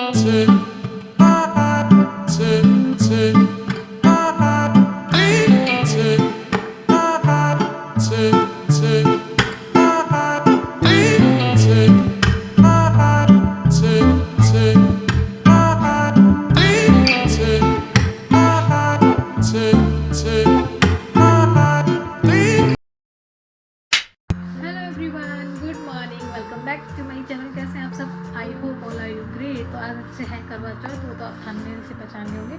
Good morning, welcome back to my channel. कैसे हैं आप सब? I hope all are you great. तो आज से है करवा चौथ, वो तो आप थंबनेल से पहचान होंगे।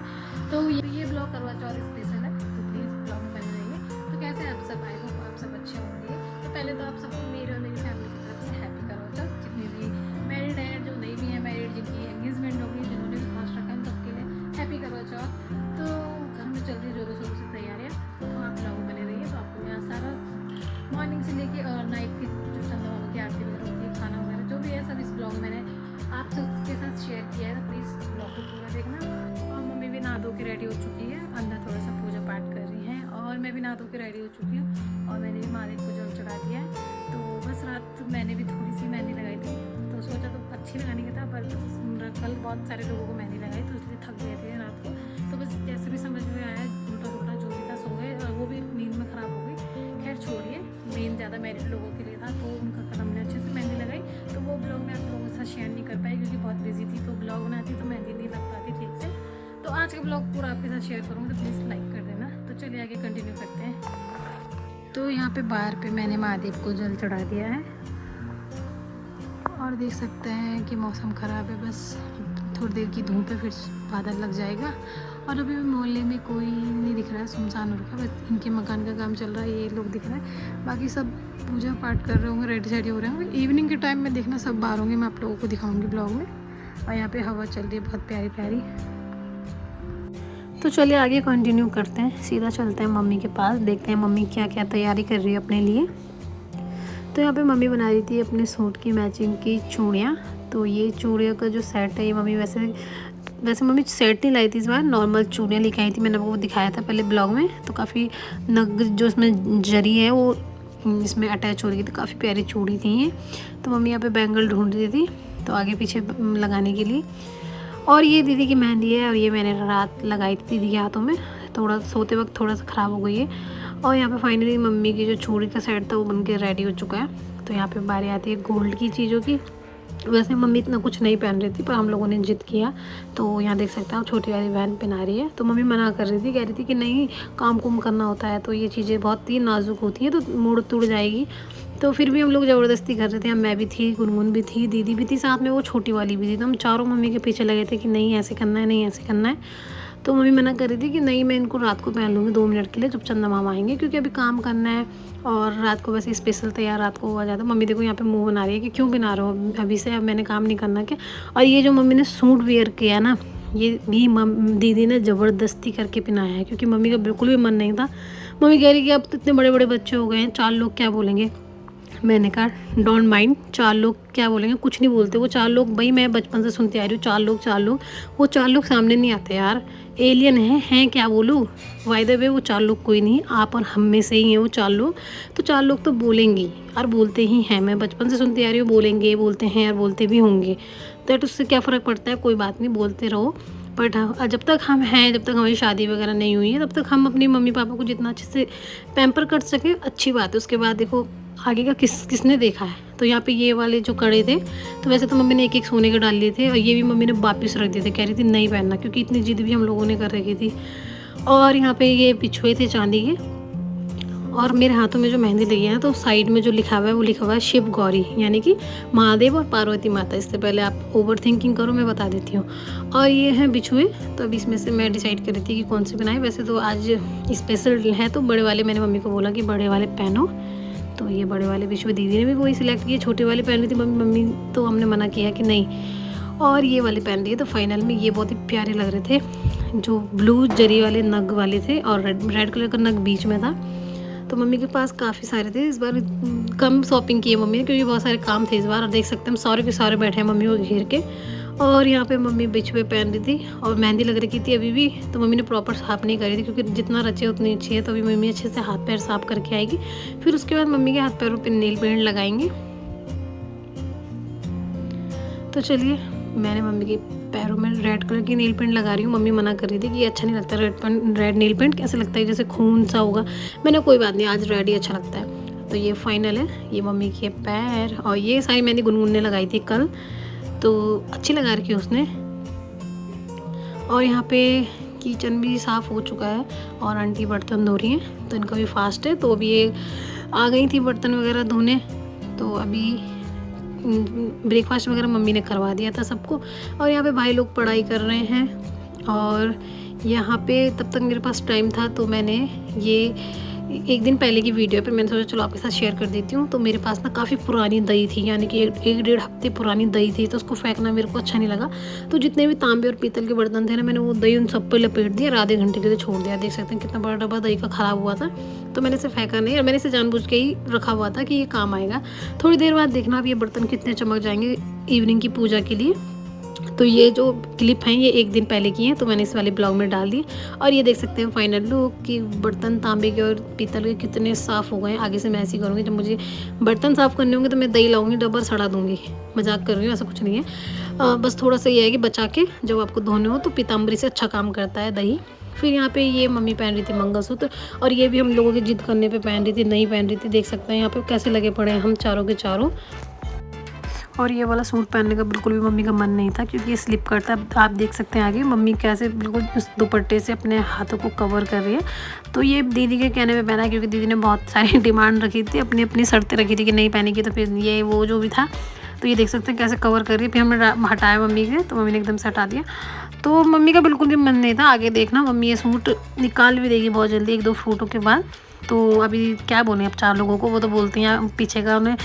तो ये ब्लॉग करवा चौथ स्पेशल है, तो प्लीज़ ब्लॉग में बने रहिए। तो कैसे हैं आप सब? आई होप आप सब अच्छे होंगे। तो पहले तो आप सबको मेरे और मेरी फैमिली की तरफ से हैप्पी करवा चौथ। जितने भी मैरिड हैं, जो नहीं भी हैं मैरिड, जिनकी एंगेजमेंट हो गई, जिन्होंने भी फास्ट रखा है, सबके लिए हैप्पी करवा चौथ। तो घर में चल रही जोरों शोरों से तैयारियाँ, तो आप ब्लॉग में बने रहिए। तो आपको यहाँ सारा मॉर्निंग से लेके और नाइट की जो चंदा मामा की आरती वगैरह होती है, खाना वगैरह जो भी है, सब इस ब्लॉग में मैंने आप सबके साथ शेयर किया है। तो प्लीज़ ब्लॉग को पूरा देखना। और मम्मी भी नहा धो के रेडी हो चुकी है, अंदर थोड़ा सा पूजा पाठ कर रही हैं, और मैं भी नहा धो के रेडी हो चुकी हूँ, और मैंने भी महादेव को जल चढ़ा दिया है। तो बस रात मैंने भी थोड़ी सी मेहंदी लगाई थी, तो सोचा तो अच्छी लगाने का था, पर कल बहुत सारे लोगों को मेहंदी लगाई, तो इसलिए थक गए थे रात को। तो बस जैसे भी समझ में आया, उल्टा उल्टा जो भी था सो गए, और वो भी नींद में ख़राब हो गई। खैर छोड़िए, मेन ज़्यादा मैरिड लोगों के लिए था, तो उनका कल हमने अच्छे से मेहंदी लगाई। तो वो ब्लॉग मैं आप लोगों के साथ शेयर नहीं कर पाई, क्योंकि बहुत बिजी थी, तो ब्लॉग बनाती तो मेहंदी नहीं लग पाती ठीक से। तो आज का ब्लॉग पूरा आपके साथ शेयर करूँगी, तो प्लीज़ लाइक कर देना। तो चलिए आगे कंटिन्यू करते हैं। तो यहाँ पे बाहर पे मैंने महादेव को जल चढ़ा दिया है, और देख सकते हैं कि मौसम ख़राब है, बस थोड़ी देर की धूप है, फिर बादल लग जाएगा। और अभी मोहल्ले में कोई नहीं दिख रहा है, सुनसान हो रखा है, बस इनके मकान का काम चल रहा है, ये लोग दिख रहा है। बाकी सब पूजा पाठ कर रहे होंगे, रेडी सेडी हो रहे होंगे। इवनिंग के टाइम में देखना सब बाहर होंगे, मैं आप लोगों को दिखाऊंगी ब्लॉग में। और यहाँ पे हवा चल रही है बहुत प्यारी प्यारी। तो चलिए आगे कंटिन्यू करते हैं, सीधा चलते हैं मम्मी के पास, देखते हैं मम्मी क्या क्या तैयारी कर रही है अपने लिए। तो यहाँ पे मम्मी बना रही थी अपने सूट की मैचिंग की चूड़ियाँ। तो ये चूड़ियों का जो सेट है, ये मम्मी वैसे मम्मी सेट नहीं लाई थी इस बार, नॉर्मल चूड़ियाँ लेके आई थी। मैंने आपको दिखाया था पहले ब्लॉग में। तो काफ़ी नग जो इसमें जरी है वो इसमें अटैच हो रही थी, काफ़ी प्यारी चूड़ी थी ये। तो मम्मी यहाँ पे बैंगल ढूंढ रही थी, तो आगे पीछे लगाने के लिए। और ये दीदी की मेहंदी है, और ये मैंने रात लगाई थी दीदी के हाथों में, थोड़ा सोते वक्त थोड़ा सा ख़राब हो गई है। और यहाँ पे फाइनली मम्मी की जो चूड़ी का सेट था वो बनके रेडी हो चुका है। तो यहाँ पे बारी आती है गोल्ड की चीज़ों की। वैसे मम्मी इतना कुछ नहीं पहन रही थी, पर हम लोगों ने जिद किया। तो यहाँ देख सकते हैं छोटी वाली बहन पहना रही है, तो मम्मी मना कर रही थी, कह रही थी कि नहीं, काम कुम करना होता है, तो ये चीज़ें बहुत ही नाजुक होती हैं, तो मुड़ टूट जाएगी। तो फिर भी हम लोग ज़बरदस्ती कर रहे थे। मैं भी थी, गुनगुन भी थी, दीदी भी थी साथ में, वो छोटी वाली भी थी। तो हम चारों मम्मी के पीछे लगे थे कि नहीं ऐसे करना है, नहीं ऐसे करना है। तो मम्मी मना कर रही थी कि नहीं, मैं इनको रात को पहन लूँगी 2 मिनट के लिए, जब चंदा मामा आएंगे, क्योंकि अभी काम करना है, और रात को वैसे स्पेशल तैयार रात को हुआ जाता। मम्मी देखो यहाँ पे मुंह बना रही है कि क्यों बना रहे हो अभी से, अब मैंने काम नहीं करना क्या। और ये जो मम्मी ने सूट वेयर किया ना, ये भी दीदी ने ज़बरदस्ती करके पहनाया है, क्योंकि मम्मी का बिल्कुल भी मन नहीं था। मम्मी कह रही कि अब तो इतने बड़े बड़े बच्चे हो गए हैं, 4 लोग क्या बोलेंगे। मैंने कहा डोंट माइंड, 4 लोग क्या बोलेंगे, कुछ नहीं बोलते वो 4 लोग। भाई मैं बचपन से सुनती आ रही हूँ 4 लोग 4 लोग, वो 4 लोग सामने नहीं आते यार, एलियन हैं क्या बोलूँ। वाय द वे वो 4 लोग कोई नहीं, आप और हम में से ही हैं वो 4 लोग। तो 4 लोग तो बोलेंगे और बोलते ही हैं, मैं बचपन से सुनती आ रही हूँ, बोलेंगे, बोलते हैं और बोलते भी होंगे। तो उससे क्या फ़र्क पड़ता है, कोई बात नहीं, बोलते रहो। बट हाँ, जब तक हम हैं, जब तक हमारी शादी वगैरह नहीं हुई है, तब तक हम अपनी मम्मी पापा को जितना अच्छे से पैम्पर कर सकें अच्छी बात है। उसके बाद देखो आगे का किसने देखा है। तो यहाँ पे ये वाले जो कड़े थे, तो वैसे तो मम्मी ने एक एक सोने के डाल लिए थे, और ये भी मम्मी ने वापस रख दिए थे, कह रही थी नहीं पहनना, क्योंकि इतनी जिद भी हम लोगों ने कर रखी थी। और यहाँ पे ये बिछुए थे चांदी के, और मेरे हाथों में जो मेहंदी लगी है ना, तो साइड में जो लिखा हुआ है वो लिखा हुआ है शिव गौरी, यानी कि महादेव और पार्वती माता। इससे पहले आप ओवर थिंकिंग करो, मैं बता देती हूँ। और ये हैं बिछुए, तो अब इसमें से मैं डिसाइड कर रही थी कि कौन से बनाए। वैसे तो आज स्पेशल है, तो बड़े वाले मैंने मम्मी को बोला कि बड़े वाले पहनो। तो ये बड़े वाले बिछुए दीदी ने भी वही सिलेक्ट किए, छोटे वाले पहन रही थी मम्मी, तो हमने मना किया कि नहीं, और ये वाले पहन रही है। तो फाइनल में ये बहुत ही प्यारे लग रहे थे, जो ब्लू जरी वाले नग वाले थे, और रेड कलर का नग बीच में था। तो मम्मी के पास काफ़ी सारे थे। इस बार कम शॉपिंग की है मम्मी ने, क्योंकि बहुत सारे काम थे इस बार। और देख सकते हैं हम सारे के सारे बैठे हैं मम्मी को घेर के। और यहाँ पे मम्मी बिछुए पहन रही थी, और मेहंदी लग रही थी अभी भी। तो मम्मी ने प्रॉपर साफ नहीं करी थी, क्योंकि जितना रचे उतनी अच्छी है। तो अभी मम्मी अच्छे से हाथ पैर साफ करके आएगी, फिर उसके बाद मम्मी के हाथ पैरों पर नेल पेंट लगाएंगे। तो चलिए मैंने मम्मी के पैरों में रेड कलर की नेल पेंट लगा रही हूँ। मम्मी मना कर रही थी कि अच्छा नहीं लगता रेड नेल पेंट, कैसे लगता है जैसे खून सा होगा। मैंने कोई बात नहीं, आज रेड ही अच्छा लगता है। तो ये फाइनल है, ये मम्मी के पैर। और ये सारी मैंने गुनगुन ने लगाई थी कल, तो अच्छी लगा रखी है उसने। और यहाँ पे किचन भी साफ़ हो चुका है और आंटी बर्तन धो रही हैं, तो इनका भी फास्ट है। तो अभी ये आ गई थी बर्तन वगैरह धोने, तो अभी ब्रेकफास्ट वगैरह मम्मी ने करवा दिया था सबको। और यहाँ पे भाई लोग पढ़ाई कर रहे हैं। और यहाँ पे तब तक मेरे पास टाइम था, तो मैंने ये एक दिन पहले की वीडियो पे मैंने सोचा चलो आपके साथ शेयर कर देती हूँ। तो मेरे पास ना काफ़ी पुरानी दही थी, यानी कि एक डेढ़ हफ्ते पुरानी दही थी, तो उसको फेंकना मेरे को अच्छा नहीं लगा। तो जितने भी तांबे और पीतल के बर्तन थे ना, मैंने वो दही उन सब पे लपेट दिया और आधे घंटे के लिए छोड़ दिया। देख सकते हैं कितना बड़ा डब्बा दही का ख़राब हुआ था। तो मैंने इसे फेंका नहीं और मैंने इसे जानबूझ के ही रखा हुआ था कि ये काम आएगा। थोड़ी देर बाद देखना अब ये बर्तन कितने चमक जाएंगे इवनिंग की पूजा के लिए। तो ये जो क्लिप हैं ये एक दिन पहले की हैं, तो मैंने इस वाले ब्लॉग में डाल दी। और ये देख सकते हैं फाइनल लुक कि बर्तन तांबे के और पीतल के कितने साफ़ हो गए हैं। आगे से मैं ऐसे ही करूँगी, जब मुझे बर्तन साफ़ करने होंगे तो मैं दही लाऊंगी, डब्बा सड़ा दूँगी। मजाक कर रही हूँ, ऐसा कुछ नहीं है। बस थोड़ा सा ये है कि बचा के जब आपको धोने हो तो पीताम्बरी से अच्छा काम करता है दही। फिर यहाँ पे ये मम्मी पहन रही थी मंगलसूत्र, और ये भी हम लोगों की जिद करने पे पहन रही थी, नहीं पहन रही थी। देख सकते हैं यहाँ पे कैसे लगे पड़े हैं हम चारों के चारों। और ये वाला सूट पहनने का बिल्कुल भी मम्मी का मन नहीं था, क्योंकि ये स्लिप करता है। आप देख सकते हैं आगे मम्मी कैसे बिल्कुल उस दुपट्टे से अपने हाथों को कवर कर रही है। तो ये दीदी के कहने पे पहना, क्योंकि दीदी ने बहुत सारी डिमांड रखी थी, अपनी अपनी शर्तें रखी थी कि नहीं पहनेगी। तो फिर ये वो जो भी था, तो ये देख सकते हैं कैसे कवर कर रही है। फिर हमने हटाया मम्मी के, तो मम्मी ने एकदम से हटा दिया। तो मम्मी का बिल्कुल भी मन नहीं था। आगे देखना मम्मी ये सूट निकाल भी देगी बहुत जल्दी, 1-2 फोटो के बाद। तो अभी क्या बोलें अब 4 लोगों को, वो तो बोलती हैं पीछे का उन्हें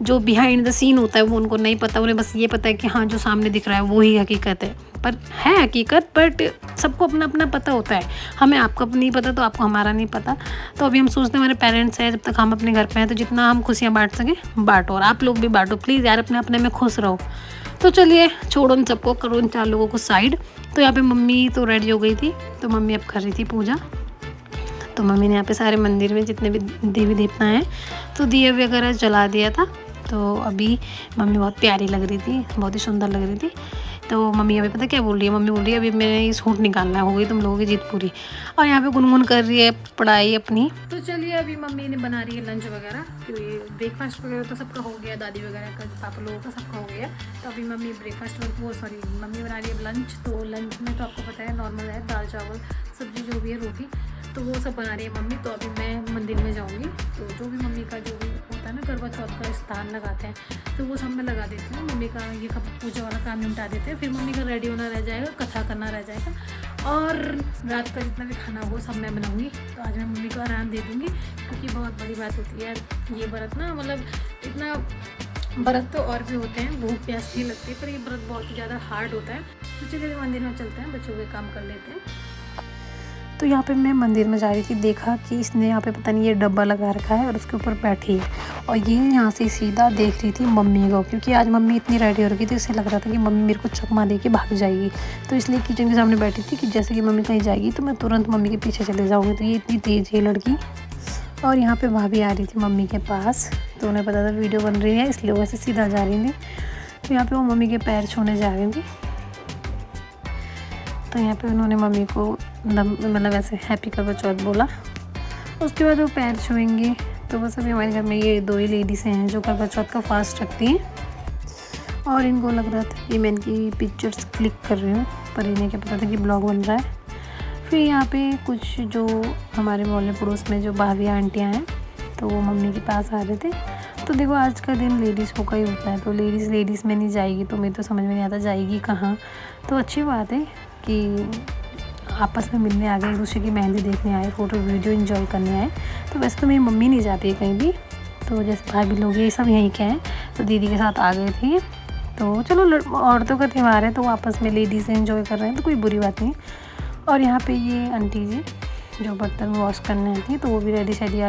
जो बिहाइंड द सीन होता है वो उनको नहीं पता। उन्हें बस ये पता है कि हाँ जो सामने दिख रहा है वो ही हकीकत है, पर है हकीकत। बट सबको अपना अपना पता होता है, हमें आपको नहीं पता तो आपको हमारा नहीं पता। तो अभी हम सोचते हैं हमारे पेरेंट्स हैं, जब तक हम अपने घर पे हैं तो जितना हम खुशियाँ बांट सकें बांटो, और आप लोग भी बांटो प्लीज़ यार, अपने अपने में खुश रहो। तो चलिए छोड़ो इन सबको, करो इन 4 लोगों को साइड। तो यहाँ पे मम्मी तो रेडी हो गई थी, तो मम्मी अब कर रही थी पूजा। तो मम्मी ने यहाँ पे सारे मंदिर में जितने भी देवी देवता हैं तो दिए वगैरह जला दिया था। तो अभी मम्मी बहुत प्यारी लग रही थी, बहुत ही सुंदर लग रही थी। तो मम्मी अभी पता क्या बोल रही है, मम्मी बोल रही है अभी मैंने ये सूट निकालना है, हो गई तुम लोगों की जीत पूरी। और यहाँ पे गुनगुन कर रही है पढ़ाई अपनी। तो चलिए अभी मम्मी ने बना रही है लंच वगैरह, क्योंकि ब्रेकफास्ट वगैरह तो सबका हो गया, दादी वगैरह का पापा लोगों का सबका हो गया। तो अभी मम्मी ब्रेकफास्ट मम्मी बना रही है लंच। तो लंच में तो आपको पता है नॉर्मल है, दाल चावल सब्जी जो भी है, रोटी, तो वो सब बना रही है मम्मी। तो अभी मैं मंदिर में जाऊँगी, तो जो भी मम्मी का जो भी होता है ना करवा चौथ का स्थान लगाते हैं, तो वो सब मैं लगा देती हूँ। मम्मी का ये पूजा वाला काम निपटा देते हैं, फिर मम्मी का रेडी होना रह जाएगा, कथा करना रह जाएगा, और रात का जितना भी खाना हो सब मैं बनाऊँगी। तो आज मैं मम्मी को आराम दे दूँगी, क्योंकि बहुत बड़ी बात होती है ये व्रत ना, मतलब इतना व्रत तो और भी होते हैं, भूख प्यास नहीं लगती, पर ये व्रत बहुत ही ज़्यादा हार्ड होता है। तो चलिए मंदिर में चलते हैं, बच्चों के काम कर लेते हैं। तो यहाँ पे मैं मंदिर में जा रही थी, देखा कि इसने यहाँ पे पता नहीं ये डब्बा लगा रखा है और उसके ऊपर बैठी है, और ये यहाँ से सीधा देख रही थी मम्मी को, क्योंकि आज मम्मी इतनी रेडी हो रही थी, इससे लग रहा था कि मम्मी मेरे को चकमा दे के भाग जाएगी। तो इसलिए किचन के सामने बैठी थी कि जैसे कि मम्मी कहीं जाएगी तो मैं तुरंत मम्मी के पीछे चले जाऊँगी। तो ये इतनी तेज़ है लड़की। और यहाँ पर भाभी आ रही थी मम्मी के पास, तो उन्हें पता था वीडियो बन रही है, इसलिए वैसे सीधा जा रही थी। तो यहाँ पर वो मम्मी के पैर छूने जा रही थी। तो यहाँ पे उन्होंने मम्मी को मतलब ऐसे हैप्पी करवा चौथ बोला। उसके बाद वो पैर छुएंगे। तो बस अभी हमारे घर में ये 2 ही लेडीज़ हैं जो करवा चौथ का फास्ट रखती हैं, और इनको लग रहा था कि मैं इनकी पिक्चर्स क्लिक कर रही हूँ, पर इन्हें क्या पता था कि ब्लॉग बन रहा है। फिर यहाँ पे कुछ जो हमारे मोहल्ले पड़ोस में जो भाभी आंटियाँ हैं, तो वो मम्मी के पास आ रहे थे। तो देखो आज का दिन लेडीज़ को का ही होता है, तो लेडीज़ में नहीं जाएगी तो मेरे तो समझ में नहीं आता जाएगी कहाँ। तो अच्छी बात है कि आपस में मिलने आ गए, एक दूसरे की मेहंदी देखने आए, फ़ोटो वीडियो एंजॉय करने आए। तो वैसे तो मेरी मम्मी नहीं जाती है कहीं भी, तो जैसे भाभी लोग ये सब यहीं के हैं, तो दीदी के साथ आ गए थे। तो चलो औरतों का त्यौहार है, तो आपस में लेडीज़ एंजॉय कर रहे हैं, तो कोई बुरी बात नहीं। और यहाँ पे ये आंटी जी जो बर्तन वॉश करने आई थी, तो वो भी रेडी शेडी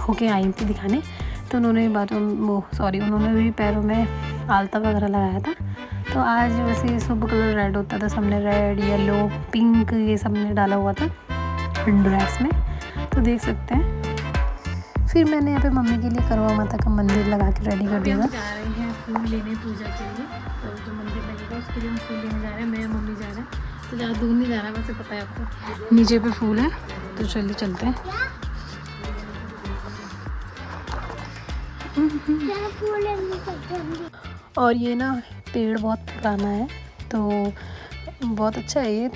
होके आई थी दिखाने। तो उन्होंने उन्होंने भी पैरों में आलता वगैरह लगाया था। तो आज वैसे सब कलर रेड होता था, सबने रेड, येलो, पिंक ये सब ने डाला हुआ था ड्रेस में, तो देख सकते हैं। फिर मैंने यहाँ पे मम्मी के लिए करवा माता का मंदिर लगा के रेडी कर दिया। जा रहे हैं फूल लेने पूजा के लिए, तो जो मंदिर लगेगा उसके लिए हम फूल लेने जा रहे हैं। मैं मम्मी जा रहे हैं, तो ज़्यादा दूर नहीं जा रहा है, वैसे पता है आपको नीचे पे फूल है। तो चलिए चलते हैं। और ये ना पेड़ बहुत पुराना है, तो बहुत अच्छा है ये।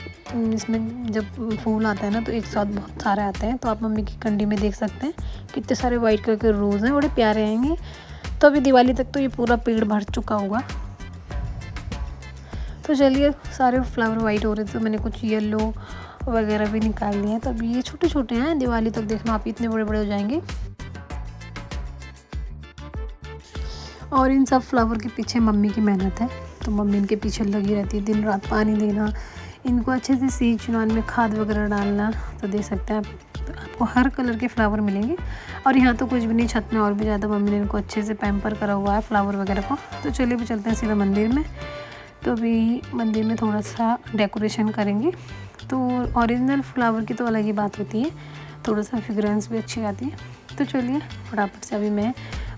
इसमें जब फूल आता है ना तो एक साथ बहुत सारे आते हैं। तो आप मम्मी की कंडी में देख सकते हैं कितने सारे वाइट कलर के रोज़ हैं, बड़े प्यारे आएंगे। तो अभी दिवाली तक तो ये पूरा पेड़ भर चुका होगा। तो चलिए, सारे फ्लावर वाइट हो रहे थे तो मैंने कुछ येलो वगैरह भी निकाल लिए हैं। तो अभी ये छोटे छोटे हैं, दिवाली तक देखना आप इतने बड़े बड़े हो जाएंगे। और इन सब फ्लावर के पीछे मम्मी की मेहनत है, तो मम्मी इनके पीछे लगी रहती है, दिन रात पानी देना, इनको अच्छे से सींच चुनान में खाद वगैरह डालना। तो देख सकते हैं आपको हर कलर के फ्लावर मिलेंगे। और यहाँ तो कुछ भी नहीं, छत में और भी ज़्यादा मम्मी ने इनको अच्छे से पैम्पर करा हुआ है फ्लावर वगैरह को। तो चलिए भी चलते हैं सीधा मंदिर में। तो अभी मंदिर में थोड़ा सा डेकोरेशन करेंगे। तो ओरिजिनल फ्लावर की तो अलग ही बात होती है, थोड़ा सा फ्रेगरेंस भी अच्छी आती है। तो चलिए फटाफट से अभी मैं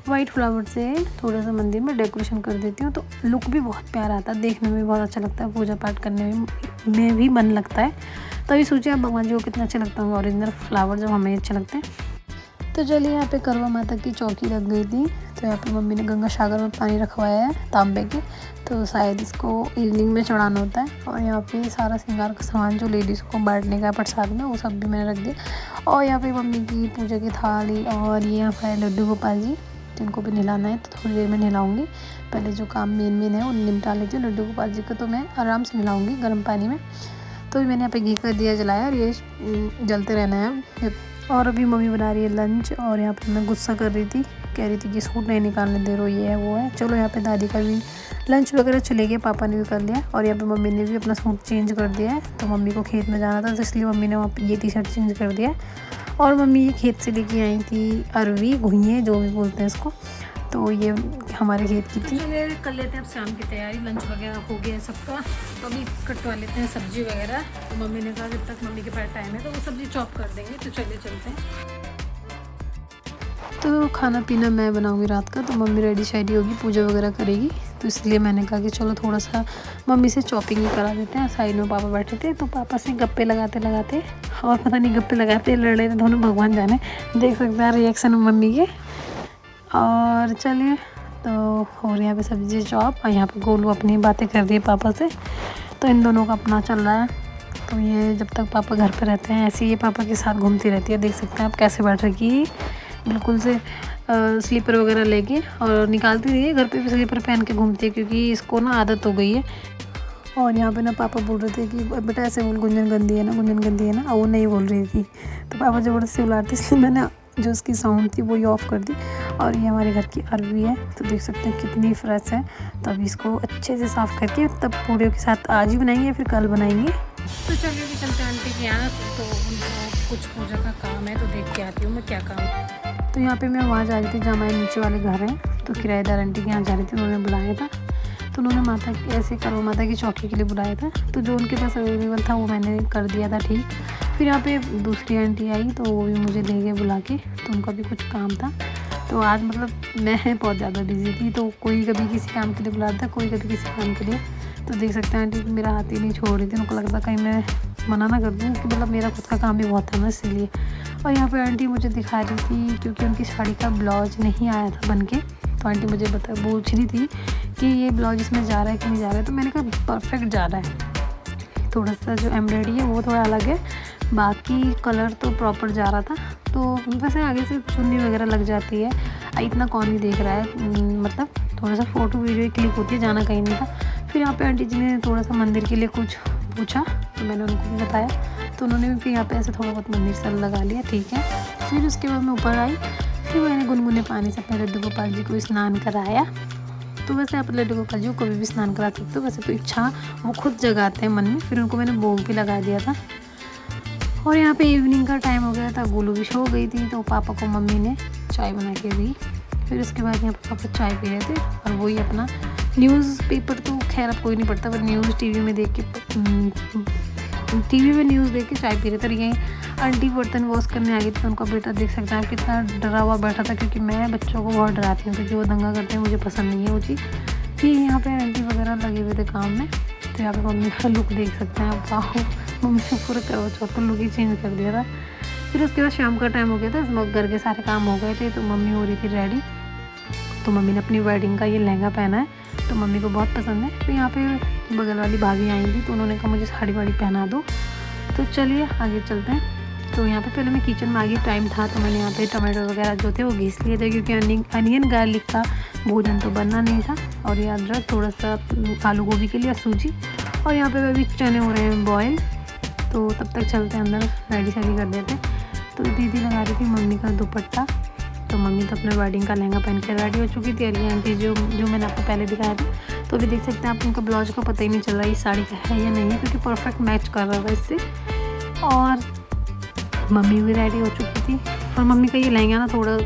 वाइट फ्लावर से थोड़ा सा मंदिर में डेकोरेशन कर देती हूँ। तो लुक भी बहुत प्यारा आता है, देखने में भी बहुत अच्छा लगता है, पूजा पाठ करने में भी मन लगता है। तो अभी सोचिए आप भगवान जी को कितना अच्छा लगता होगा ओरिजिनल फ्लावर जब हमें अच्छे लगते हैं। तो चलिए यहाँ पे करवा माता की चौकी लग गई थी। तो यहाँ पे मम्मी ने गंगा सागर में पानी रखवाया है तांबे के, तो शायद इसको इवनिंग में चढ़ाना होता है। और यहाँ पे सारा श्रृंगार का सामान जो लेडीज़ को बांटने का प्रसाद में, वो सब भी मैंने रख दिया। और यहाँ पे मम्मी की पूजा की थाली, और ये यहाँ पे लड्डू गोपाल जी जिनको भी नहलाना है, तो थोड़ी देर में नहलाऊँगी। पहले जो काम मेन है वो निपटा लेती हूँ। लड्डू गोपाल जी को तो मैं आराम से नहलाऊँगी गर्म पानी में। तो मैंने यहाँ पे घी का दिया जलाया और ये जलते रहना है। और अभी मम्मी बना रही है लंच, और यहाँ पे मैं गुस्सा कर रही थी, कह रही थी कि सूट नहीं निकालने दे रही हो, ये है वो है। चलो यहाँ पे दादी का भी लंच वगैरह चले गए, पापा ने भी कर लिया। और यहाँ पे मम्मी ने भी अपना सूट चेंज कर दिया है। तो मम्मी को खेत में जाना था, तो इसलिए मम्मी ने वहाँ पे ये टी शर्ट चेंज कर दिया है। और मम्मी ये खेत से लेके आई थी अरवी, घुइयाँ जो भी बोलते हैं इसको। तो ये हमारे खेत की थी। कर लेते हैं अब शाम की तैयारी, लंच वगैरह हो गया सबका। तो अभी कटवा लेते हैं सब्जी वगैरह। तो मम्मी ने कहा जब तक मम्मी के पास टाइम है तो वो सब्जी चॉप कर देंगे। तो चलिए चलते हैं। तो खाना पीना मैं बनाऊंगी रात का, तो मम्मी रेडी शेडी होगी, पूजा वगैरह करेगी। तो इसलिए मैंने कहा कि चलो थोड़ा सा मम्मी से चॉपिंग ही करा देते हैं। साइड में पापा बैठे थे, तो पापा से गप्पे लगाते लगाते, और पता नहीं गप्पे लगाते लड़ रहे थे दोनों, भगवान जाने। देख सकते हैं रिएक्शन मम्मी के। और चलिए, तो और यहाँ पे सब्जी चॉप, और यहाँ पे गोलू अपनी बातें कर रही है पापा से। तो इन दोनों का अपना चल रहा है। तो ये जब तक पापा घर पे रहते हैं ऐसे ही ये पापा के साथ घूमती रहती है। देख सकते हैं आप कैसे बैठ रखी, बिल्कुल से स्लीपर वगैरह लेके, और निकालती नहीं है, घर पे भी स्लीपर पहन के घूमती है, क्योंकि इसको ना आदत हो गई है। और यहाँ पे ना पापा बोल रहे थे कि बेटा ऐसे बोल, गुंजन गंदी है ना, गुंजन गंदी है ना। और वो नहीं बोल रही थी, तो पापा ज़बरदस्ती बुलाते, इसलिए मैंने जो उसकी साउंड थी वही ऑफ़ कर दी। और ये हमारे घर की अरवी है, तो देख सकते हैं कितनी फ्रेश है। तो अभी इसको अच्छे से साफ़ करके तब पूड़ियों के साथ आज ही बनाएंगे या फिर कल बनाएंगे। तो चलिए भी चलते हैं आंटी के यहाँ। तो उनको कुछ पूजा का काम है, तो देख के आती हूँ मैं क्या काम है। तो यहाँ पे मैं वहाँ जा रही थी जहाँ हमारे नीचे वाले घर हैं, तो किराएदार आंटी के यहाँ जा रही थी, उन्होंने बुलाया था। तो उन्होंने माता ऐसे करवा माता की चौकी के लिए बुलाया था। तो जो उनके पास अवेलेबल था वो मैंने कर दिया था ठीक। फिर यहाँ पे दूसरी आंटी आई, तो वो भी मुझे ले गए बुला के, तो उनका भी कुछ काम था। तो आज मतलब मैं बहुत ज़्यादा बिजी थी, तो कोई कभी किसी काम के लिए बुलाता, कोई कभी किसी काम के लिए। तो देख सकते हैं आंटी मेरा हाथ ही नहीं छोड़ रही थी, उनको लगता कहीं मैं मना ना कर दूँ, कि मतलब मेरा खुद का काम भी बहुत था ना, इसलिए। और यहाँ पे आंटी मुझे दिखा रही थी, क्योंकि उनकी साड़ी का ब्लाउज नहीं आया था बन के। तो आंटी मुझे पूछ रही थी कि ये ब्लाउज इसमें जा रहा है कि नहीं जा रहा है। तो मैंने कहा परफेक्ट जा रहा है, थोड़ा सा जो एम्ब्रॉयडरी है वो थोड़ा अलग है, बाकी कलर तो प्रॉपर जा रहा था। तो वैसे आगे से चुन्नी वगैरह लग जाती है, इतना कौन ही देख रहा है, मतलब थोड़ा सा फ़ोटो वीडियो क्लिक होती है, जाना कहीं नहीं था। फिर यहाँ पे आंटी जी ने थोड़ा सा मंदिर के लिए कुछ पूछा, तो मैंने उनको भी बताया। तो उन्होंने भी फिर यहाँ पे ऐसे थोड़ा बहुत मंदिर से लगा लिया, ठीक है। फिर उसके बाद मैं ऊपर आई, फिर मैंने गुनगुने पानी से अपने लड्डू गोपाल जी को स्नान कराया। तो वैसे आप लड्डू गोपाल जी को कभी भी स्नान करा सकते हो, वैसे तो इच्छा वो खुद जगाते हैं मन में। फिर उनको मैंने भोग भी लगा दिया था। और यहाँ पे इवनिंग का टाइम हो गया था, गोलू भी सो गई थी, तो पापा को मम्मी ने चाय बना के दी। फिर उसके बाद यहाँ पे पापा चाय पी रहे थे, और वही अपना न्यूज़पेपर, तो खैर अब कोई नहीं पढ़ता, पर न्यूज़ टीवी में देख के चाय पी रहे थे। यहीं आंटी बर्तन वॉश करने आ गई थी, तो उनका बेटा देख सकते हैं कितना डरा हुआ बैठा था, क्योंकि मैं बच्चों को बहुत डराती हूँ, क्योंकि वो दंगा करते हैं, मुझे पसंद नहीं है वो चीज़। फिर यहाँ पे आंटी वगैरह लगे हुए थे काम में, तो यहाँ पे मम्मी का लुक देख सकते हैं आप। वाह, मम्मी ने पूरा करवा चौथ का लुक ही चेंज कर दिया था। फिर उसके बाद शाम का टाइम हो गया था, घर के सारे काम हो गए थे, तो मम्मी हो रही थी रेडी। तो मम्मी ने अपनी वेडिंग का ये लहंगा पहना है, तो मम्मी को बहुत पसंद है। तो यहाँ पे बगल वाली भाभी आई थी, तो उन्होंने कहा मुझे साड़ी वाड़ी पहना दो। तो चलिए आगे चलते हैं। तो यहाँ पे पहले मैं किचन में आ गई, टाइम था तो मैंने यहाँ पे टमाटर वगैरह जो थे वो घिस लिए थे, क्योंकि अनियन गार्लिक का भोजन तो बनना नहीं था। और ये अदरक, थोड़ा सा आलू गोभी के लिए सूजी, और यहाँ पे अभी चने हो रहे हैं बॉयल। तो तब तक चलते हैं अंदर, रेडी शेडी कर देते हैं। तो दीदी लगा रही थी मम्मी का दुपट्टा। तो मम्मी तो अपने वेडिंग का लहंगा पहन के रेडी हो चुकी थी। और ये आंटी जो मैंने आपको पहले दिखाया था, तो अभी देख सकते हैं आप, उनका ब्लाउज का पता ही नहीं चल रहा है ये साड़ी का है या नहीं है, क्योंकि परफेक्ट मैच कर रहा था इससे। और मम्मी भी रेडी हो चुकी थी। और मम्मी का ये लहंगा ना थोड़ा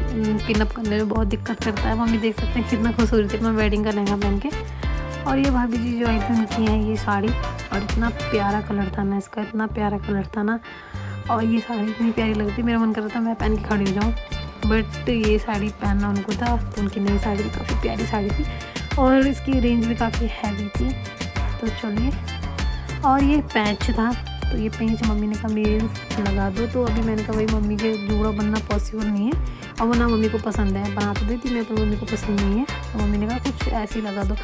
पिनअप करने में बहुत दिक्कत करता है। मम्मी देख सकते हैं कितना खुश हो रही थी अपना वेडिंग का लहंगा पहन के। और ये भाभी जी जो आई थी उनकी है ये साड़ी, और इतना प्यारा कलर था ना इसका, इतना प्यारा कलर था ना। और ये साड़ी इतनी प्यारी लग रही थी, मेरा मन कर रहा था मैं पहन के खड़ी हो जाऊँ, बट ये साड़ी पहनना उनको था। तो उनकी नई साड़ी भी काफ़ी प्यारी साड़ी थी, और इसकी रेंज भी काफ़ी हैवी थी। तो चलिए, और ये पैच था, तो ये पैच मम्मी ने कहा मेरे लगा दो। तो अभी मैंने कहा भाई मम्मी के जूड़ा बनना पॉसिबल नहीं है, और वो ना मम्मी को पसंद है, बना तो देती मैं, पर मम्मी को पसंद नहीं है। तो मम्मी ने कहा कुछ ऐसे ही लगा दो।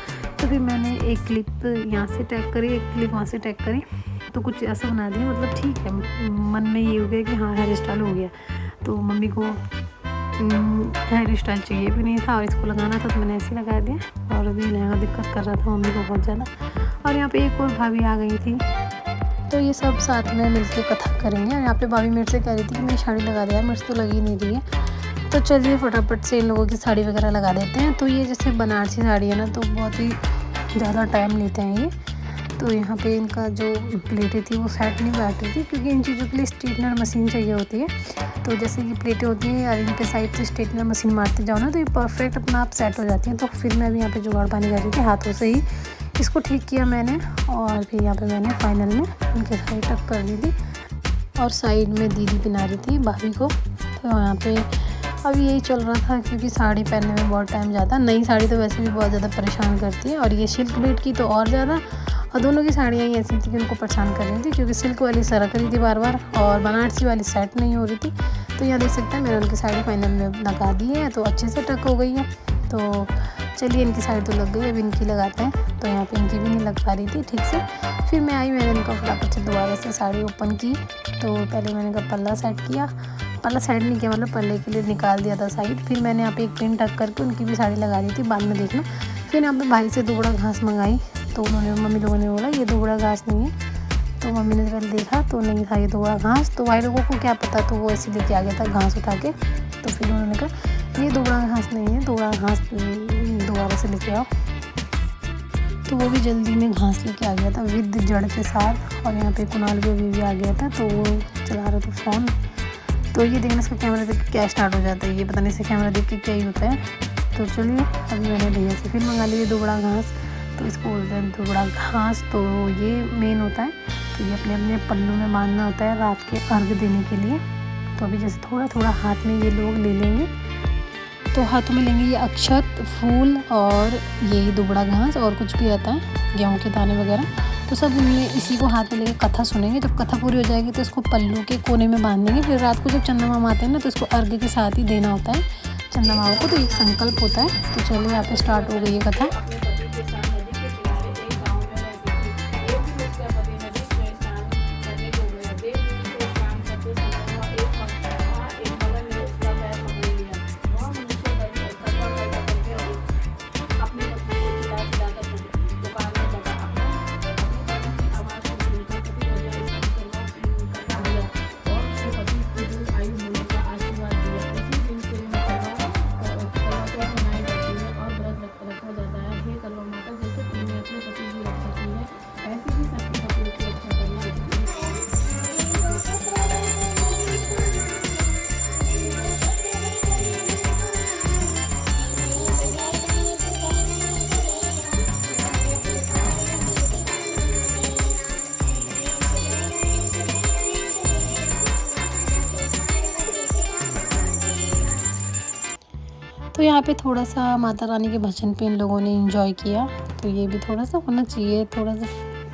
तो फिर मैंने एक क्लिप यहाँ से टैग करी, एक क्लिप वहाँ से टैग करी, तो कुछ ऐसा बना दिया। मतलब ठीक है, मन में ये हो गया कि हाँ हेयर स्टाइल हो गया। तो मम्मी को हेयर स्टाइल चाहिए भी नहीं था, और इसको लगाना था, तो मैंने ऐसे ही लगा दिया। और अभी लहंगा दिक्कत कर रहा था मम्मी को बहुत ज़्यादा। और यहाँ पे एक और भाभी आ गई थी, तो ये सब साथ में मिलके कथा करेंगे। और यहाँ पे भाभी मेरे से कह रही थी कि मेरी साड़ी लगा दे यार, मेरे से तो लगी नहीं रही है। तो चलिए फटाफट से इन लोगों की साड़ी वगैरह लगा देते हैं। तो ये जैसे बनारसी साड़ी है ना, तो बहुत ही ज़्यादा टाइम लेते हैं ये। तो यहाँ पे इनका जो प्लेटें थी वो सेट नहीं बैठ रही थी, क्योंकि इन चीज़ों के लिए स्ट्रेटनर मशीन चाहिए होती है। तो जैसे कि प्लेटें होती हैं और इन पे साइड से स्ट्रेटनर मशीन मारते जाओ ना, तो ये परफेक्ट अपना आप सेट हो जाती हैं। तो फिर मैं भी यहाँ पे जुगाड़ पानी कर रही थी, हाथों से ही इसको ठीक किया मैंने। और फिर यहाँ पे मैंने फाइनल में इनके साइड टक कर दी थी, और साइड में दीदी पहना रही थी भाभी को। तो यहाँ पे अब यही चल रहा था, क्योंकि साड़ी पहनने में बहुत टाइम जाता है। नई साड़ी तो वैसे भी बहुत ज़्यादा परेशान करती है, और ये सिल्क बेड की तो और ज़्यादा। और दोनों की साड़ियाँ ही ऐसी थी कि उनको परेशान कर रही थी, क्योंकि सिल्क वाली सरक रही थी बार बार, और बनारसी वाली सेट नहीं हो रही थी। तो यहाँ देख सकते हैं मैंने उनकी साड़ी फाइनल में लगा दी है, तो अच्छे से टक हो गई है। तो चलिए इनकी साड़ी तो लग गई, अब इनकी लगाते हैं। तो यहाँ पे इनकी भी नहीं लग पा रही थी ठीक से। फिर मैं आई, मैंने इनका फटाफट से दोबारा से साड़ी ओपन की। तो पहले मैंने इनका पल्ला सेट किया, पल्ला सेट नहीं किया, मतलब पल्ले के लिए निकाल दिया था साइड। फिर मैंने यहाँ पे एक पिन टक करके उनकी भी साड़ी लगा दी थी, बाद में देखना। फिर यहाँ पे भाई से दुबड़ा घास मंगाई, तो उन्होंने मम्मी लोगों ने बोला ये दुबड़ा घास नहीं है। तो मम्मी ने पहले देखा तो नहीं था ये दुबड़ा घास, तो भाई लोगों को क्या पता, तो वो ऐसे लेके आ गया था घास उठा के। तो फिर उन्होंने कहा ये दुबड़ा घास नहीं है, दुबड़ा घास दोबारा से लेके आओ। तो वो भी जल्दी में घास लेके आ गया था विद जड़ के साथ। और यहाँ पे कुणाल भी आ गया था, तो वो चला रहा था फ़ोन। तो ये देखना इसका कैमरा देख के क्या स्टार्ट हो जाता है, ये पता नहीं इसका कैमरा देख के क्या ही होता है। तो चलिए अभी मैंने भैया से फिर मंगा लिया दुबड़ा घास। तो इसको बोलते हैं दुबड़ा घास। तो ये मेन होता है कि ये अपने अपने पल्लू में बांधना होता है रात के अर्घ देने के लिए। तो अभी जैसे थोड़ा थोड़ा हाथ में ये लोग ले लेंगे, तो हाथों में लेंगे ये अक्षत, फूल और यही दुबड़ा घास, और कुछ भी आता है गेहूं के दाने वगैरह। तो सब इनमें इसी को हाथ में लेके कथा सुनेंगे। जब कथा पूरी हो जाएगी तो इसको पल्लू के कोने में बांध देंगे। फिर रात को जब चंदा मामा आते हैं ना, तो इसको अर्घ के साथ ही देना होता है चंदा मामा को। तो एक संकल्प होता है। तो चलिए यहाँ पे स्टार्ट हो गई है कथा। तो यहाँ पे थोड़ा सा माता रानी के भजन पे इन लोगों ने एंजॉय किया। तो ये भी थोड़ा सा होना चाहिए, थोड़ा सा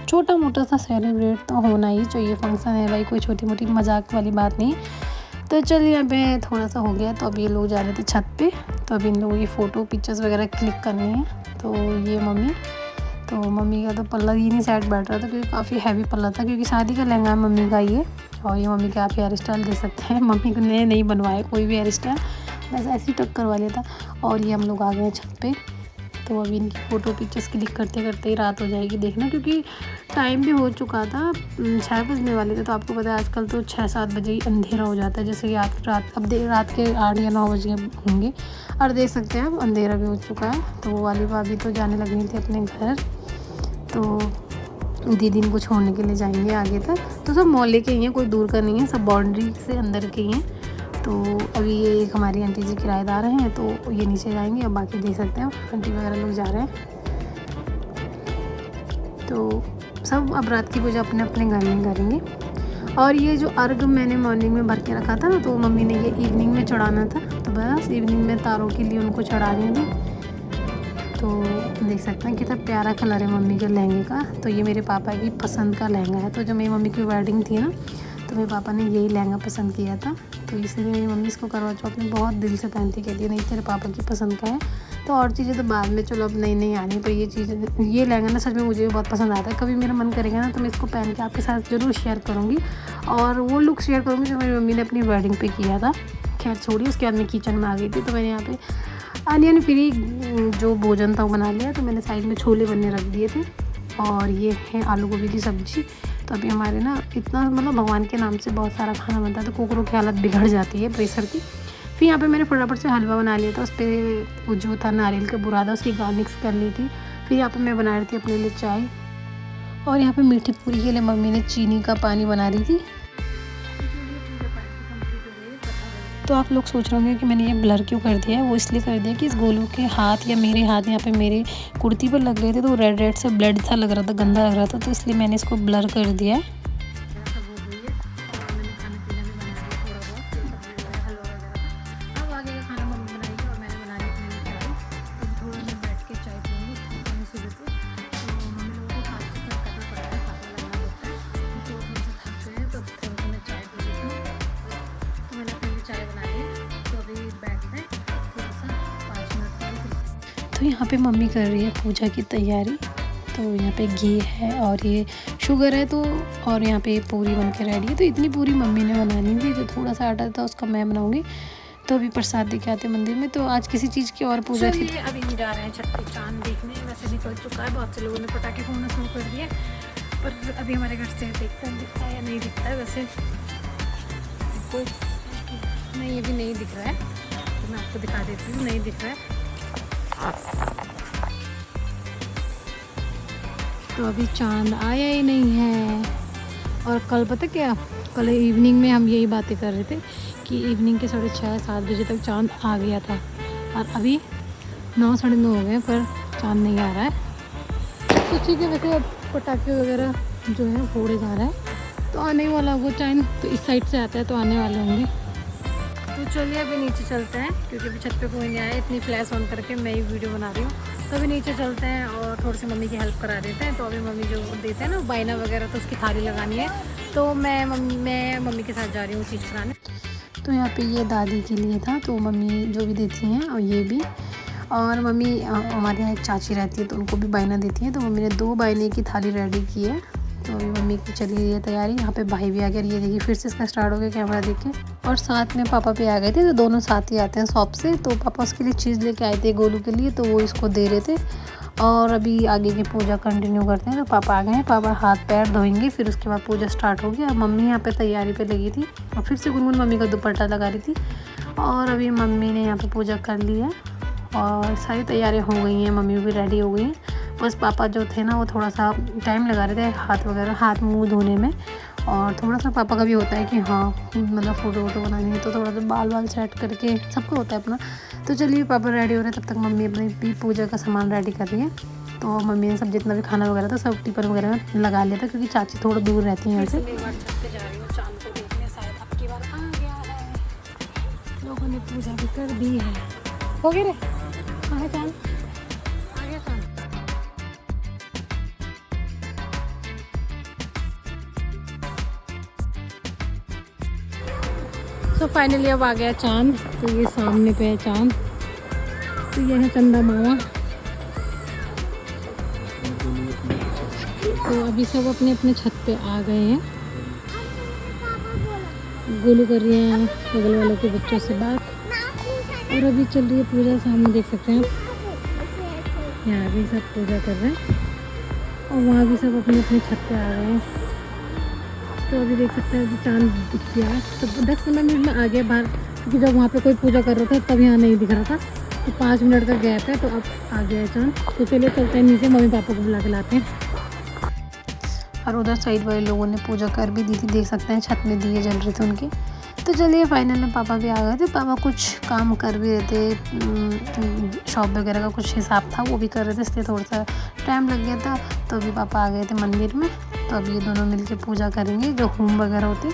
छोटा मोटा सा सेलिब्रेट तो होना ही चाहिए। फंक्शन है भाई, कोई छोटी मोटी मजाक वाली बात नहीं। तो चलिए यहाँ पे थोड़ा सा हो गया। तो अभी ये लोग जा रहे थे छत पे। तो अभी इन लोगों की फ़ोटो पिक्चर्स वगैरह क्लिक करनी है। तो ये मम्मी का तो पल्ला ही नहीं सेट बैठ रहा था, क्योंकि काफ़ी हैवी पल्ला था, क्योंकि शादी का लहंगा है मम्मी का ये। और ये मम्मी का आप हेयर स्टाइल दे सकते हैं। मम्मी को ने नहीं बनवाया कोई भी हेयर स्टाइल, बस ऐसे ही टक करवा लिया था। और ये हम लोग आ गए हैं छत पे। तो अभी इनकी फ़ोटो पिक्चर्स क्लिक करते करते ही रात हो जाएगी, देखना, क्योंकि टाइम भी हो चुका था, 6 बजने वाले थे। तो आपको पता है आजकल तो 6-7 बजे ही अंधेरा हो जाता है, जैसे कि आप रात के 8 या 9 बजे होंगे। और देख सकते हैं अब अंधेरा भी हो चुका है। तो वो वाली भाभी तो जाने लगी थी अपने घर, तो दीदी इनको छोड़ने के लिए जाएंगे आगे तक। तो सब मोहल्ले के ही हैं, कोई दूर का नहीं है, सब बाउंड्री से अंदर के ही हैं। तो अभी ये एक हमारी आंटी जी किराएदार हैं, तो ये नीचे जाएंगे। अब बाकी देख सकते हैं आंटी वगैरह लोग जा रहे हैं। तो सब अब रात की पूजा अपने अपने घर में करेंगे। और ये जो अर्घ मैंने मॉर्निंग में भर के रखा था ना, तो मम्मी ने ये इवनिंग में चढ़ाना था। तो बस इवनिंग में तारों के लिए उनको चढ़ा देंगे। तो देख सकते हैं कितना प्यारा कलर है मम्मी के लहंगे का। तो ये मेरे पापा की पसंद का लहंगा है। तो जब मेरी मम्मी की वेडिंग थी ना, तो मेरे पापा ने यही लहंगा पसंद किया था। तो इसलिए मेरी मम्मी इसको करवा चौथ में बहुत दिल से पहनती, कहती है नहीं तेरे पापा की पसंद का है। तो और चीज़ें तो बाद में, चलो अब नई नई आ रही। तो ये लहंगा ना सच में मुझे भी बहुत पसंद आता है। कभी मेरा मन करेगा ना, तो मैं इसको पहन के आपके साथ ज़रूर शेयर करूँगी। और वो लुक शेयर करूँगी जो मेरी मम्मी ने अपनी वेडिंग पे किया था। खैर छोड़िए, उसके बाद मैं किचन में आ गई थी। तो मैंने यहाँ पे अनियन फ्री जो भोजन था वो बना लिया। तो मैंने साइड में छोले बनने रख दिए थे। और ये है आलू गोभी की सब्ज़ी। तो अभी हमारे ना इतना, मतलब भगवान के नाम से बहुत सारा खाना बनता है, तो कुकरों की हालत बिगड़ जाती है प्रेशर की। फिर यहाँ पे मैंने फटाफट से हलवा बना लिया था। उस पर वो जो था नारियल का बुरादा, उसकी गार्निश कर ली थी। फिर यहाँ पे मैं बना रही थी अपने लिए चाय। और यहाँ पे मीठी पूरी के लिए मम्मी ने चीनी का पानी बना रही थी। तो आप लोग सोच रहे होंगे कि मैंने ये ब्लर क्यों कर दिया है। वो इसलिए कर दिया कि इस गोलू के हाथ या मेरे हाथ यहाँ पे मेरे कुर्ती पर लग गए थे, तो रेड रेड से ब्लड सा लग रहा था, गंदा लग रहा था। तो इसलिए मैंने इसको ब्लर कर दिया है। तो यहाँ पे मम्मी कर रही है पूजा की तैयारी। तो यहाँ पे घी है और ये शुगर है, तो और यहाँ पे पूरी बन के रेडी है। तो इतनी पूरी मम्मी ने बनानी थी, तो थोड़ा सा आटा था उसका मैं बनाऊँगी। तो अभी प्रसाद दे के आते मंदिर में। तो आज किसी चीज़ की और पूजा थी। अभी हम जा रहे हैं छठ पे चाँद देखने। वैसे निकल चुका है, बहुत से लोगों ने पटाखे फोड़ना शुरू कर दिए, पर अभी हमारे घर से दिखता है या नहीं दिखता है। वैसे कोई नहीं, अभी नहीं दिख रहा है। तो मैं आपको दिखा देती हूँ, नहीं दिख रहा है। तो अभी चांद आया ही नहीं है। और कल पता क्या, कल इवनिंग में हम यही बातें कर रहे थे कि इवनिंग के 6:30-7 बजे तक चांद आ गया था, और अभी 9-9:30 हो गए पर चांद नहीं आ रहा है। तो ठीक है, वैसे अब पटाखे वगैरह जो है फोड़े जा रहा है, तो आने वाला होगा चांद। तो इस साइड से आता है तो आने वाले होंगे। तो चलिए अभी नीचे चलते हैं, क्योंकि अभी छत पे कोई नहीं आया। इतनी फ्लैश ऑन करके मैं ही वीडियो बना रही हूँ। तो अभी नीचे चलते हैं और थोड़ी सी मम्मी की हेल्प करा देते हैं। तो अभी मम्मी जो देते हैं ना बायना वगैरह, तो उसकी थाली लगानी है। तो मैं मम्मी के साथ जा रही हूँ चीज़ कराने। तो यहाँ पे ये दादी के लिए था, तो मम्मी जो भी देती हैं और ये भी। और मम्मी हमारे यहाँ एक चाची रहती है, तो उनको भी बायना देती है। तो मम्मी ने 2 बायने की थाली रेडी की है। तो अभी मम्मी की चली गई है तैयारी। यहाँ पे भाई भी आ गया, ये देखिए फिर से इसका स्टार्ट हो गया कैमरा देख के। और साथ में पापा भी आ गए थे, तो दोनों साथ ही आते हैं शॉप से। तो पापा उसके लिए चीज़ लेके आए थे गोलू के लिए, तो वो इसको दे रहे थे। और अभी आगे की पूजा कंटिन्यू करते हैं। तो पापा आ गए हैं, पापा हाथ पैर धोएंगे, फिर उसके बाद पूजा स्टार्ट होगी। अब मम्मी यहाँ पे तैयारी पे लगी थी, और फिर से गुनगुन मम्मी का दुपट्टा लगा रही थी। और अभी मम्मी ने यहाँ पे पूजा कर ली है और सारी तैयारियाँ हो गई हैं, मम्मी भी रेडी हो गई हैं। बस पापा जो थे ना, वो थोड़ा सा टाइम लगा रहे थे हाथ मुँह धोने में। और थोड़ा सा पापा का भी होता है कि हाँ मतलब फ़ोटो वोटो बनानी है, तो थोड़ा सा बाल सेट करके सबको होता है अपना। तो चलिए पापा रेडी हो रहे हैं, तब तक मम्मी अपनी भी पूजा का सामान रेडी कर रही है। तो मम्मी ने सब जितना भी खाना वगैरह था सब टिफिन वगैरह में लगा लिया था, क्योंकि चाची थोड़ा दूर रहती हैं यहाँ से। एक बार छत पे जा रही हूँ चांद को देखने, शायद अब की बार आ गया है। लोगों ने पूजा भी कर दी है। हो गए रे, कहाँ चांद आ गया चांद। तो फाइनली अब आ गया चांद। तो ये सामने पे है चांद। तो ये है चंदा मामा। तो अभी सब अपने अपने छत पे आ गए हैं। गोलू कर रही हैं बगल वालों के बच्चों से बात। और अभी चल रही है पूजा, सामने देख सकते हैं आप। यहाँ भी सब पूजा कर रहे हैं और वहाँ भी सब अपने अपने छत पे आ गए हैं। तो अभी देख सकते हैं अभी चांद दिख गया है। तो 10-15 मिनट में आ गया बाहर, क्योंकि जब वहाँ पे कोई पूजा कर रहा था तब यहाँ नहीं दिख रहा था। तो 5 मिनट का गैप है, तो अब आ गया है चांद। तो चलिए चलते हैं नीचे, मम्मी पापा को बुला के लाते हैं। और उधर साइड वाले लोगों ने पूजा कर भी दी थी, देख सकते हैं छत में दिए जल रहे थे उनके। तो चलिए फाइनल में पापा भी आ गए थे। पापा कुछ काम कर भी रहे थे, शॉप वगैरह का कुछ हिसाब था वो भी कर रहे थे, इसलिए थोड़ा सा टाइम लग गया था। तो अभी पापा आ गए थे मंदिर में। तो अभी ये दोनों मिलके पूजा करेंगे, जो होम वगैरह होती।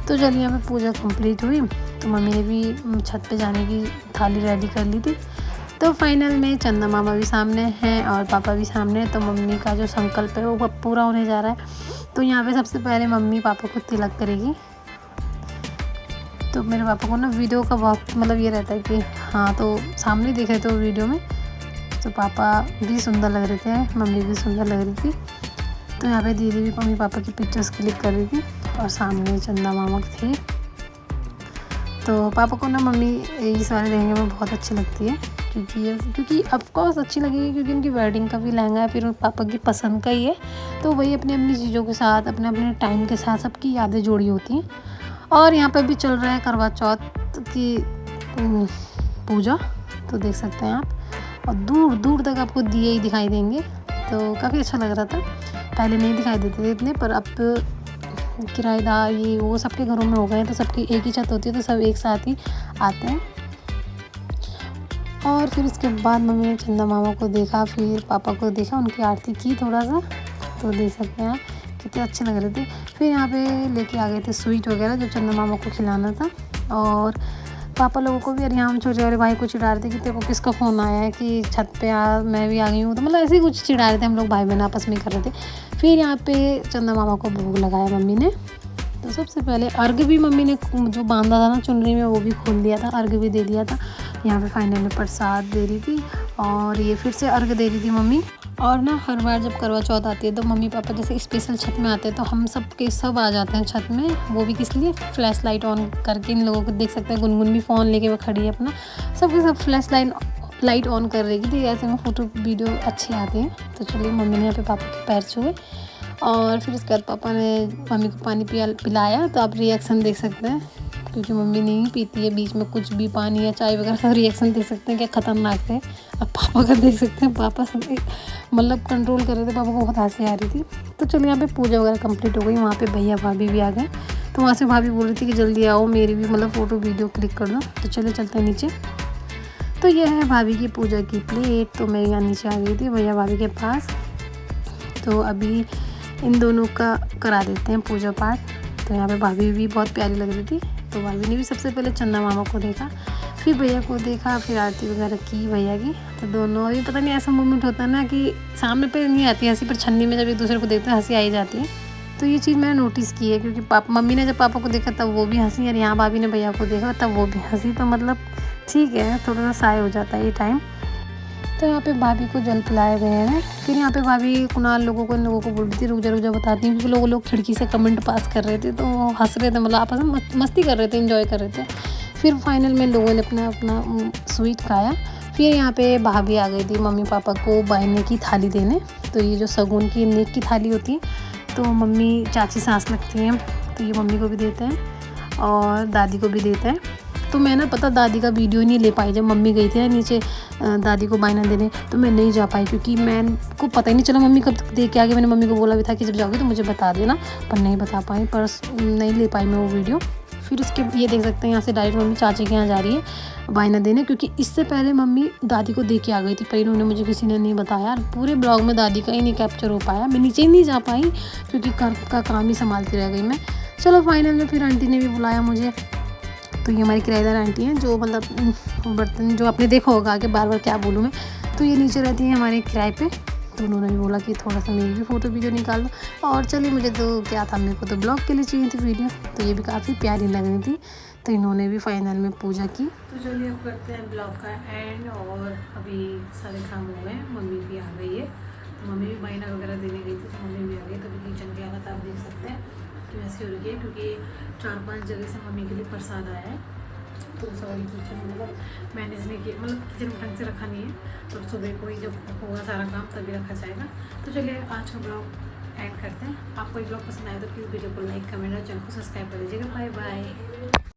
तो चलिए यहाँ पे पूजा कंप्लीट हुई। तो मम्मी ने भी छत पे जाने की थाली रेडी कर ली थी। तो फाइनल में चंदा मामा भी सामने हैं और पापा भी सामने हैं। तो मम्मी का जो संकल्प है वो पूरा होने जा रहा है। तो यहाँ पे सबसे पहले मम्मी पापा को तिलक करेगी। तो मेरे पापा को ना वीडियो का बहुत मतलब ये रहता है कि हाँ, तो सामने देख रहे थे वो वीडियो में। तो पापा भी सुंदर लग रहे थे, मम्मी भी सुंदर लग रही थी। तो यहाँ पे दीदी भी मम्मी पापा की पिक्चर्स क्लिक कर रही थी और सामने चंदा मामा थे। तो पापा को ना मम्मी इस वाले लहंगे में बहुत अच्छी लगती है, क्योंकि ऑफकोर्स अच्छी लगेगी क्योंकि उनकी वेडिंग का भी लहंगा है, फिर पापा की पसंद का ही है। तो वही अपनी अपनी चीज़ों के साथ, अपने अपने टाइम के साथ सबकी यादें जोड़ी होती हैं। और यहाँ पे भी चल रहा है करवा चौथ की पूजा। तो देख सकते हैं आप, और दूर दूर तक आपको दिए ही दिखाई देंगे। तो काफ़ी अच्छा लग रहा था, पहले नहीं दिखाई देते थे इतने, पर अब किराएदार ये वो सबके घरों में हो गए हैं। तो सबकी एक ही छत होती है, तो सब एक साथ ही आते हैं। और फिर उसके बाद मम्मी ने चंदा मामा को देखा, फिर पापा को देखा, उनकी आरती की थोड़ा सा। तो देख सकते हैं कितने अच्छे लग रहे थे। फिर यहाँ पे लेके आ गए थे स्वीट वगैरह जो चंदा मामा को खिलाना था। और पापा लोगों को भी, अरे हम छोटे वाले भाई को चिढ़ा रहे थे कि तेरे को किसका फ़ोन आया है कि छत पे आ, मैं भी आ गई हूँ। तो मतलब ऐसे ही कुछ चिढ़ा रहे थे, हम लोग भाई बहन आपस में कर रहे थे। फिर यहाँ पे चंदा मामा को भोग लगाया मम्मी ने। तो सबसे पहले अर्घ भी मम्मी ने जो बांधा था ना चुनरी में, वो भी खोल दिया था, अर्घ भी दे दिया था। यहाँ पे फाइनल में प्रसाद दे रही थी और ये फिर से अर्घ दे रही थी मम्मी। और ना हर बार जब करवा चौथ आती है तो मम्मी पापा जैसे स्पेशल छत में आते हैं, तो हम सब के सब आ जाते हैं छत में। वो भी किस लिए, फ्लैश लाइट ऑन करके। इन लोगों को देख सकते हैं, गुनगुन भी फ़ोन लेके वो खड़ी है अपना, सबके सब फ्लैश लाइट ऑन कर रही थी। ऐसे में फ़ोटो वीडियो अच्छी आती हैं। तो चलिए मम्मी ने यहाँ पे पापा के पैर छुए और फिर उसके बाद पापा ने मम्मी को पानी पिलाया। तो आप रिएक्शन देख सकते हैं, क्योंकि मम्मी नहीं पीती है बीच में कुछ भी, पानी या चाय वगैरह का रिएक्शन देख सकते हैं क्या खतरनाक है। अब पापा का देख सकते हैं, पापा मतलब कंट्रोल कर रहे थे, पापा को बहुत हंसी आ रही थी। तो चलिए यहाँ पे पूजा वगैरह कंप्लीट हो गई। वहाँ पे भैया भाभी भी आ गए। तो वहाँ से भाभी बोल रही थी कि जल्दी आओ, मेरी भी मतलब फ़ोटो वीडियो क्लिक कर दो। तो चले चलते हैं नीचे। तो यह है भाभी की पूजा की प्लेट। तो मैं यहाँ नीचे आ गई थी भैया भाभी के पास। तो अभी इन दोनों का करा देते हैं पूजा पाठ। तो यहाँ पे भाभी भी बहुत प्यारी लग रही थी। तो भाभी ने भी सबसे पहले चंदा मामा को देखा, फिर भैया को देखा, फिर आरती वगैरह की भैया की। तो दोनों अभी पता नहीं ऐसा मोमेंट होता है ना कि सामने पे नहीं आती हंसी, पर छन्नी में जब एक दूसरे को देखते हैं हंसी आ ही जाती है। तो ये चीज़ मैंने नोटिस की है, क्योंकि मम्मी ने जब पापा को देखा तब वो भी हंसी, और यहाँ भाभी ने भैया को देखा तब वो भी हंसी। तो मतलब ठीक है, थोड़ा सा साय हो जाता है ये टाइम। तो यहाँ पे भाभी को जल पिलाए गए हैं। फिर यहाँ पे भाभी कुणाल इन लोगों को बोल रही थी रुक जा बताती हूँ, क्योंकि लोग खिड़की से कमेंट पास कर रहे थे, तो हंस रहे थे, मतलब आपस में मस्ती कर रहे थे, एंजॉय कर रहे थे। फिर फाइनल में लोगों ने अपना स्वीट खाया। फिर यहाँ पे भाभी आ गई थी मम्मी पापा को बायने की थाली देने। तो ये जो सगुन की नेक की थाली होती है, तो मम्मी चाची सांस लगती हैं, तो ये मम्मी को भी देते हैं और दादी को भी देते हैं। तो मैं ना पता दादी का वीडियो नहीं ले पाई, जब मम्मी गई थी ना नीचे दादी को बायना देने, तो मैं नहीं जा पाई, क्योंकि मैं को पता ही नहीं चला मम्मी कब दे के आ गई। मैंने मम्मी को बोला भी था कि जब जाओगी तो मुझे बता देना, पर नहीं बता पाई, पर नहीं ले पाई मैं वो वीडियो। फिर उसके ये देख सकते हैं यहाँ से डायरेक्ट मम्मी चाची के यहाँ जा रही है बायना देने, क्योंकि इससे पहले मम्मी दादी को दे के आ गई थी, पर इन्होंने मुझे किसी ने नहीं बताया। पूरे ब्लॉग में दादी का ही नहीं कैप्चर हो पाया, मैं नीचे ही नहीं जा पाई क्योंकि घर का काम ही संभालती रह गई मैं। चलो फाइनल में फिर आंटी ने भी बुलाया मुझे, तो तो ये हमारी किराएदार आंटी हैं जो मतलब बर्तन जो आपने देखा होगा आगे, बार बार क्या बोलूँ मैं। तो ये नीचे रहती हैं हमारे किराए पे, तो उन्होंने भी बोला कि थोड़ा सा मेरी भी फ़ोटो वीडियो निकाल लो। और चलिए मुझे तो क्या था, मेरे को तो ब्लॉग के लिए चाहिए थी वीडियो, तो ये भी काफ़ी प्यारी लग रही थी, तो इन्होंने भी फाइनल में पूजा की। तो चलिए अब करते हैं ब्लॉग का एंड। और अभी सारे काम हो गए, मम्मी भी आ गई है, तो मम्मी भी महीना वगैरह देने गई थी, तो मम्मी भी आ गई। तो अभी किचन की हालत आप देख सकते हैं कि वैसे हो रही है, क्योंकि 4-5 जगह से मम्मी के लिए प्रसाद आया है, तो सारी किचन मतलब मैनेज नहीं किया, मतलब किचन ढंग से रखा नहीं है। तो सुबह को ही जब होगा सारा काम तभी रखा जाएगा। तो चलिए आज का ब्लॉग ऐड करते हैं। आपको ये ब्लॉग पसंद आया तो प्लीज़ वीडियो को लाइक, कमेंट और चैनल को सब्सक्राइब कर लीजिएगा। Bye bye.